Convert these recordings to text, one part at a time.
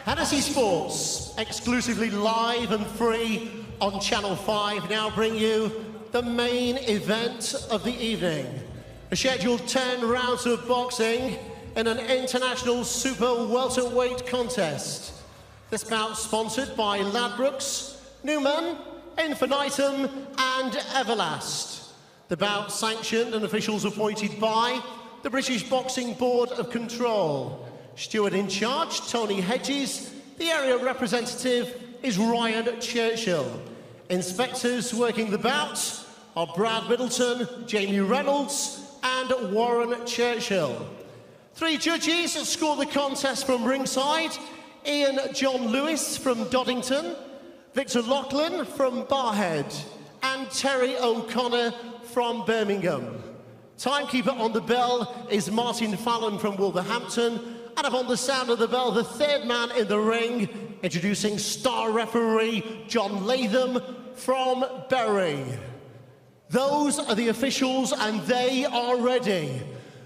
Fantasy Sports, exclusively live and free on Channel 5, now bring you the main event of the evening. A scheduled 10 rounds of boxing in an international super welterweight contest. This bout sponsored by Ladbrokes, Newman, Infinitum and Everlast. The bout sanctioned and officials appointed by the British Boxing Board of Control. Steward in charge, Tony Hedges. The area representative is Ryan Churchill. Inspectors working the bout are Brad Middleton, Jamie Reynolds and Warren Churchill. 3 judges score the contest from ringside: Ian John Lewis from Doddington, Victor Lachlan from Barhead and Terry O'Connor from Birmingham. Timekeeper on the bell is Martin Fallon from Wolverhampton. And upon the sound of the bell, the third man in the ring, introducing star referee John Latham from Bury. Those are the officials and they are ready.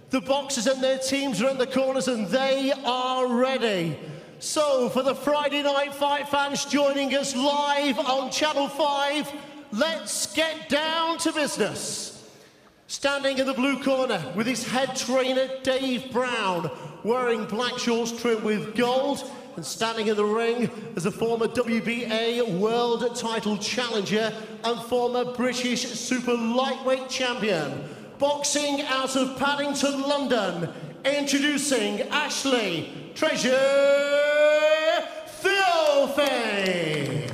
The boxers and their teams are in the corners and they are ready. So for the Friday Night Fight fans joining us live on Channel 5, let's get down to business. Standing in the blue corner with his head trainer Dave Brown, wearing black shorts trimmed with gold, and standing in the ring as a former WBA world title challenger and former British super lightweight champion. Boxing out of Paddington, London, introducing Ashley Treasure Theophane.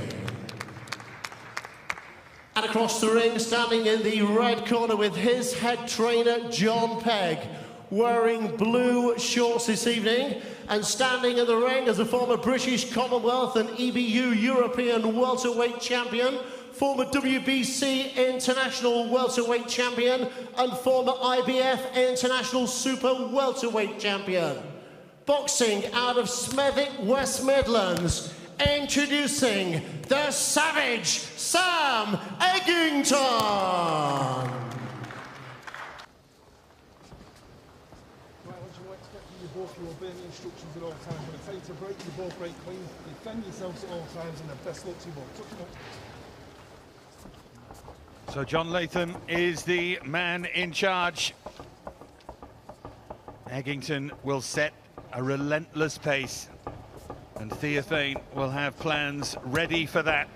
And across the ring, standing in the red corner with his head trainer John Pegg, wearing blue shorts this evening, and standing in the ring as a former British Commonwealth and EBU European welterweight champion, former WBC International welterweight champion and former IBF International super welterweight champion. Boxing out of Smethwick, West Midlands, introducing the Savage Sam Eggington. You obey the instructions at all times. When I tell you to break, you both break clean. Defend yourselves at all times, and the best luck to you both. Touch them up. So John Latham is the man in charge. Eggington will set a relentless pace, and Theophane will have plans ready for that.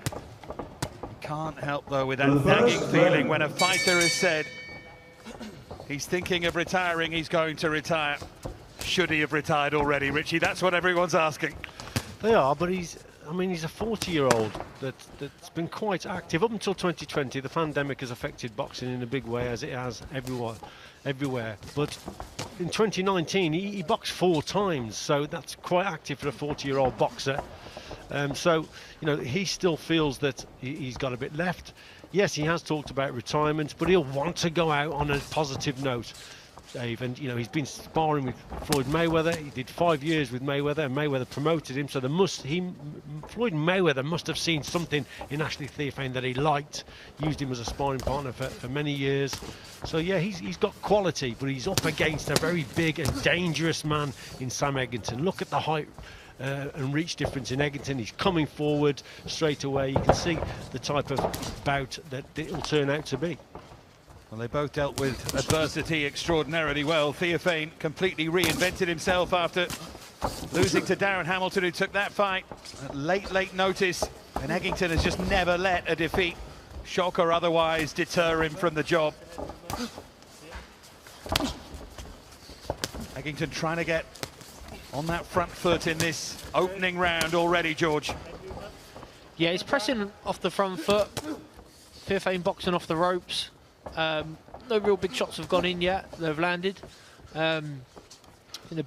You can't help, though, with that nagging feeling when a fighter has said he's thinking of retiring, he's going to retire. Should he have retired already, Richie? That's what everyone's asking. They are, but he's a 40-year-old that's been quite active up until 2020. The pandemic has affected boxing in a big way, as it has everywhere. But in 2019, he boxed 4 times, so that's quite active for a 40-year-old boxer. So, you know, he still feels that he's got a bit left. Yes, he has talked about retirement, but he'll want to go out on a positive note, Dave. And, you know, he's been sparring with Floyd Mayweather. He did 5 years with Mayweather, and Mayweather promoted him. So Floyd Mayweather must have seen something in Ashley Theophane that he liked, used him as a sparring partner for many years. So, yeah, he's got quality, but he's up against a very big and dangerous man in Sam Eggington. Look at the height and reach difference in Eggington. He's coming forward straight away. You can see the type of bout that it will turn out to be. Well, they both dealt with adversity extraordinarily well. Theophane completely reinvented himself after losing to Darren Hamilton, who took that fight at late notice. And Eggington has just never let a defeat, shock or otherwise, deter him from the job. Eggington trying to get on that front foot in this opening round already, George. Yeah, he's pressing off the front foot. Theophane boxing off the ropes. No real big shots have gone in yet. They've landed. The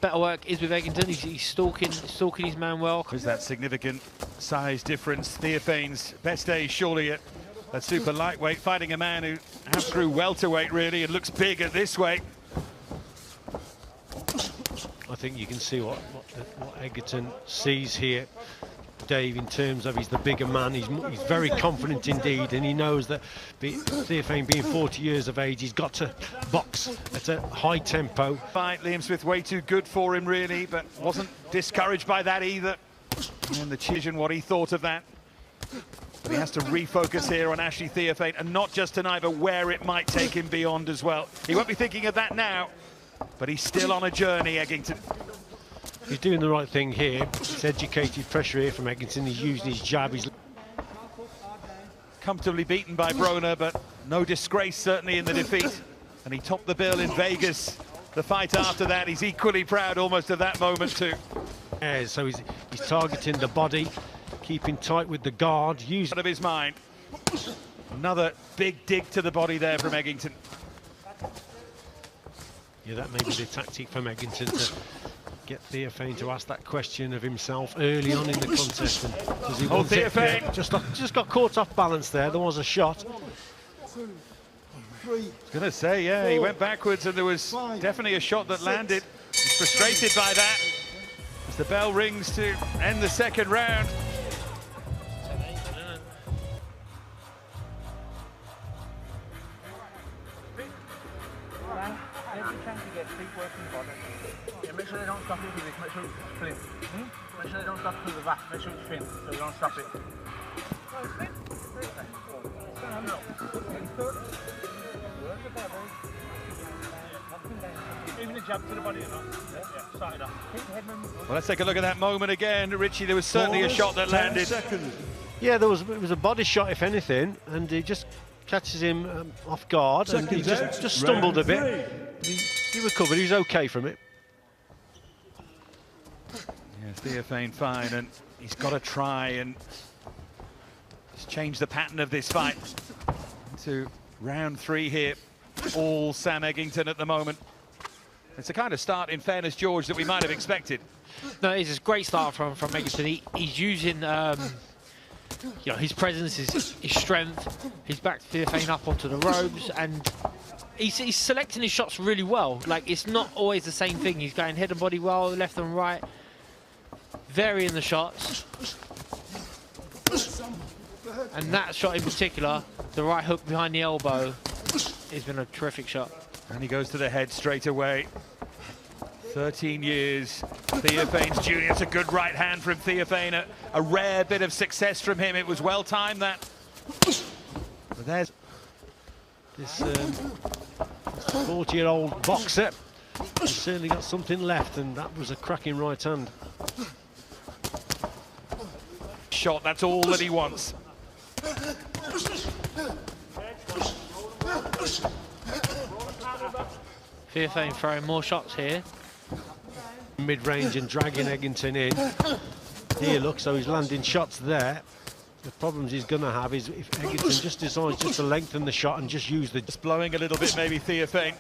better work is with Eggington. He's stalking his man well. Is that significant size difference? Theophane's best days surely at super lightweight, fighting a man who has through welterweight really and looks big at this weight. I think you can see what Eggington sees here, Dave, in terms of he's the bigger man. He's very confident indeed, and he knows that Theophane being 40 years of age, he's got to box at a high tempo. Fight, Liam Smith way too good for him really, but wasn't discouraged by that either. And the decision, what he thought of that. But he has to refocus here on Ashley Theophane, and not just tonight, but where it might take him beyond as well. He won't be thinking of that now, but he's still on a journey, Eggington. He's doing the right thing here. It's educated pressure here from Eggington. He's using his jab. He's Comfortably beaten by Broner, but no disgrace certainly in the defeat. And he topped the bill in Vegas. The fight after that, he's equally proud almost of that moment too. Yeah, so he's targeting the body, keeping tight with the guard, using Out of his mind. Another big dig to the body there from Eggington. Yeah, that may be the tactic from Eggington to get Theophane to ask that question of himself early on in the contest. And does he want it? Theophane! Yeah, just got caught off balance there. There was a shot. 2, 3. I was going to say, yeah, he went backwards and there was definitely a shot that landed. He's frustrated by that as the bell rings to end the second round. Every chance you get, keep working body. Yeah, make sure they don't stop it with this, make sure it's thin. Make sure they don't stop through the back, make sure it's thin, so we don't stop it. Even a jab to the body, you know? Yeah, start it off. Well, let's take a look at that moment again, Richie. There was certainly a shot that landed. Yeah, it was a body shot, if anything, and he just catches him off guard, and he just stumbled a bit. He recovered. He was okay from it. Yeah, Theophane fine, and he's got to try and just change the pattern of this fight to round 3 here. All Sam Eggington at the moment. It's a kind of start, in fairness, George, that we might have expected. No, it's a great start from Eggington. He's using, you know, his presence, his strength. He's backed Theophane up onto the ropes, and he's selecting his shots really well. Like, it's not always the same thing. He's going head and body well, left and right, varying the shots. And that shot in particular, the right hook behind the elbow, has been a terrific shot. And he goes to the head straight away. 13 years, Theophane's junior. It's a good right hand from Theophane. A rare bit of success from him. It was well timed, that. But there's This 40-year-old boxer has certainly got something left, and that was a cracking right hand. shot. That's all that he wants. Theophane throwing more shots here. Mid-range and dragging Eggington in. Here, look, so he's landing shots there. The problems he's going to have is if Eggington just decides just to lengthen the shot and just use the... Just blowing a little bit, maybe, Theophane.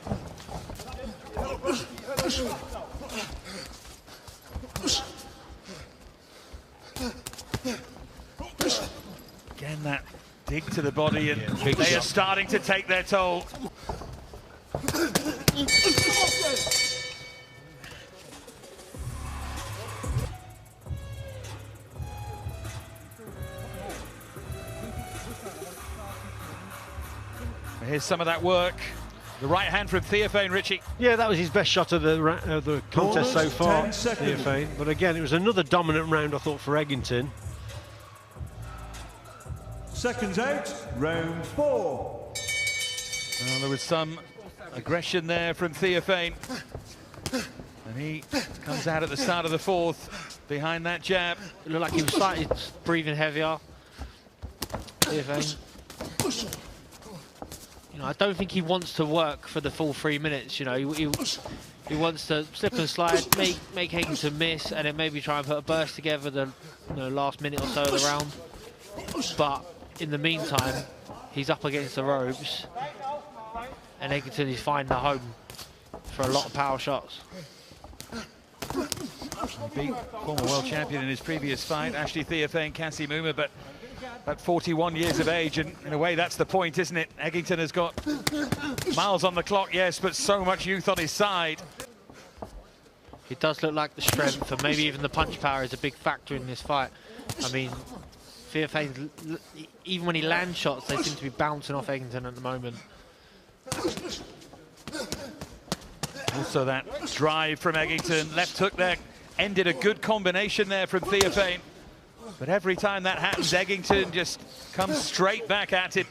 Again, that dig to the body, and they are starting to take their toll. Here's some of that work. The right hand from Theophane, Richie. Yeah, that was his best shot of the contest so far, Theophane. But again, it was another dominant round, I thought, for Eggington. Seconds out, round 4. Well, there was some aggression there from Theophane. And he comes out at the start of the fourth behind that jab. It looked like he was starting breathing heavier. Theophane. You know, I don't think he wants to work for the full 3 minutes. You know, he wants to slip and slide, make Eggington miss, and then maybe try and put a burst together the last minute or so of the round. But in the meantime, he's up against the ropes, and Eggington is finding a home for a lot of power shots. He beat former world champion in his previous fight, Ashley Theophane, Cassie Muma, but at 41 years of age, and in a way that's the point, isn't it? Eggington has got miles on the clock, yes, but so much youth on his side. It does look like the strength and maybe even the punch power is a big factor in this fight. I mean, Theophane, even when he lands shots, they seem to be bouncing off Eggington at the moment. Also that drive from Eggington, left hook there, ended a good combination there from Theophane. But every time that happens, Eggington just comes straight back at him.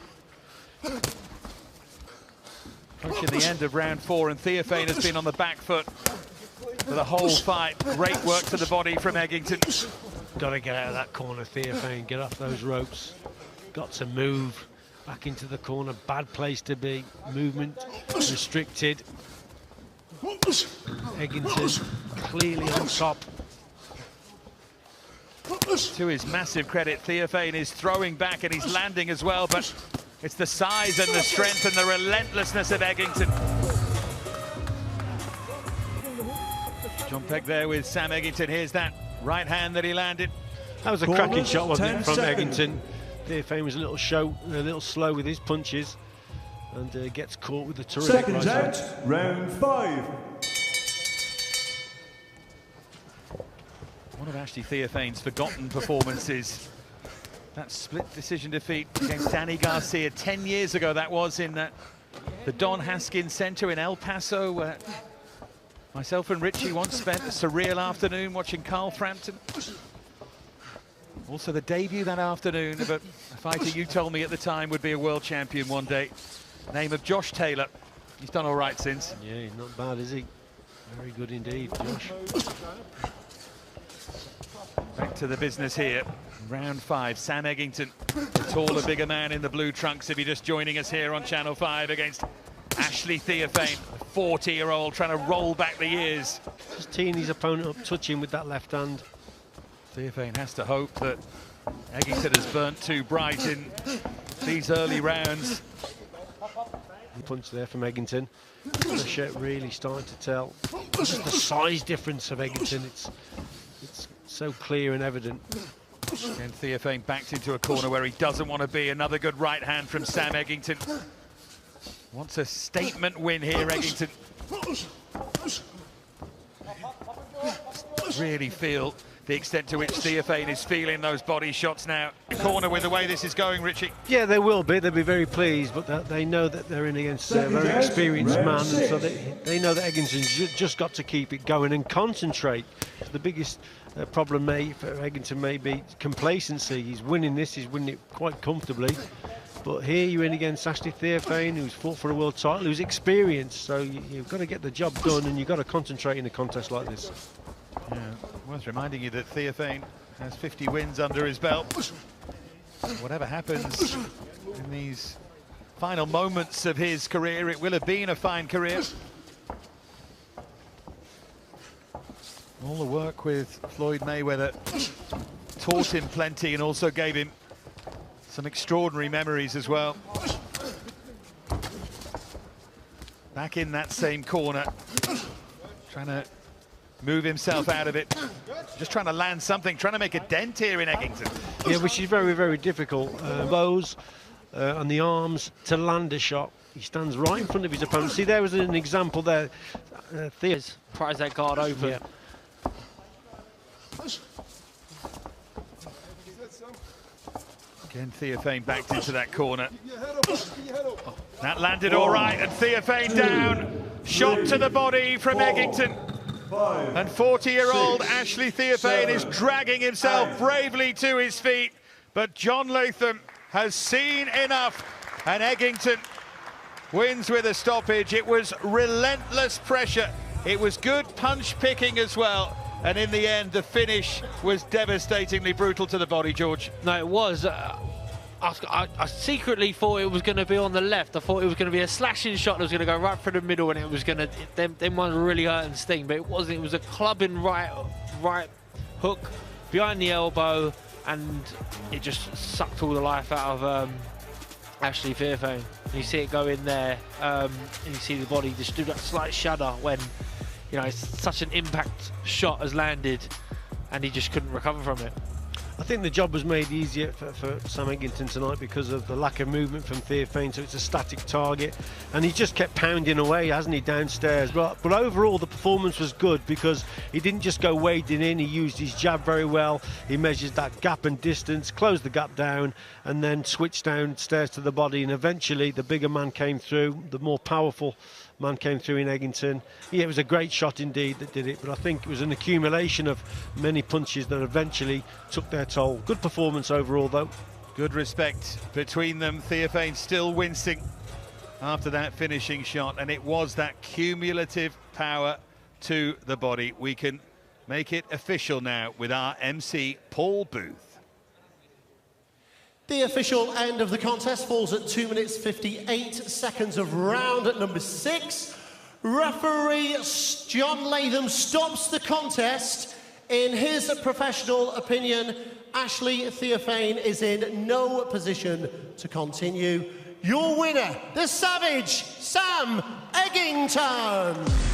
Approaching the end of round 4, and Theophane has been on the back foot for the whole fight. Great work to the body from Eggington. Got to get out of that corner, Theophane. Get off those ropes. Got to move back into the corner. Bad place to be. Movement restricted. Eggington clearly on top. To his massive credit, Theophane is throwing back and he's landing as well, but it's the size and the strength and the relentlessness of Eggington. John Peck there with Sam Eggington. Here's that right hand that he landed. That was a cracking shot, wasn't it, from Eggington? Theophane was a little slow with his punches, and gets caught with the terrific Seconds right out, hand. round 5. One of Ashley Theophane's forgotten performances. That split decision defeat against Danny Garcia 10 years ago, that was, in the Don Haskins Center in El Paso, where myself and Richie once spent a surreal afternoon watching Carl Frampton. Also the debut that afternoon of a fighter you told me at the time would be a world champion one day. Name of Josh Taylor. He's done all right since. Yeah, he's not bad, is he? Very good indeed, Josh. Back to the business here. Round 5, Sam Eggington, the taller, bigger man in the blue trunks, if you're just joining us here on Channel 5, against Ashley Theophane, a 40-year-old trying to roll back the years. Just teeing his opponent up, touching with that left hand. Theophane has to hope that Eggington has burnt too bright in these early rounds. Punch there from Eggington. The shirt really starting to tell. Just the size difference of Eggington. It's so clear and evident. And Theophane backed into a corner where he doesn't want to be. Another good right hand from Sam Eggington. Wants a statement win here, Eggington. Really feel the extent to which Theophane is feeling those body shots now. The corner with the way this is going, Richie. Yeah, they will be. They'll be very pleased, but they know that they're in against a very experienced man, and so they know that Eggington's just got to keep it going and concentrate. The biggest problem for Eggington may be complacency. He's winning this, he's winning it quite comfortably. But here you're in against Ashley Theophane, who's fought for a world title, who's experienced, so you've got to get the job done and you've got to concentrate in a contest like this. Yeah, worth reminding you that Theophane has 50 wins under his belt. Whatever happens in these final moments of his career, it will have been a fine career. All the work with Floyd Mayweather taught him plenty and also gave him some extraordinary memories as well. Back in that same corner, trying to move himself out of it, just trying to land something, trying to make a dent here in Eggington. Yeah, which is very, very difficult. Bows on the arms to land a shot. He stands right in front of his opponent. See, there was an example there. Theo's pries that guard open. Yeah. Again, Theophane backed into that corner. That landed all right, and Theophane down. Shot to the body from Eggington. And 40-year-old Ashley Theophane is dragging himself bravely to his feet. But John Latham has seen enough, and Eggington wins with a stoppage. It was relentless pressure. It was good punch picking as well. And in the end, the finish was devastatingly brutal to the body, George. No, it was. I secretly thought it was going to be on the left. I thought it was going to be a slashing shot that was going to go right through the middle, and it was going to, them ones really hurt and sting, but it wasn't. It was a clubbing right hook behind the elbow, and it just sucked all the life out of Ashley Theophane. You see it go in there, and you see the body just do that slight shudder when, you know, it's such an impact shot has landed, and he just couldn't recover from it. I think the job was made easier for Sam Eggington tonight because of the lack of movement from Theophane, so it's a static target, and he just kept pounding away, hasn't he, downstairs. But overall the performance was good because he didn't just go wading in, he used his jab very well, he measured that gap and distance, closed the gap down, and then switched downstairs to the body, and eventually the bigger man came through, the more powerful man came through in Eggington. Yeah, it was a great shot indeed that did it, but I think it was an accumulation of many punches that eventually took their toll. Good performance overall, though. Good respect between them. Theophane still wincing after that finishing shot, and it was that cumulative power to the body. We can make it official now with our MC, Paul Booth. The official end of the contest falls at 2 minutes 58 seconds of round at number 6. Referee John Latham stops the contest. In his professional opinion, Ashley Theophane is in no position to continue. Your winner, the Savage, Sam Eggington.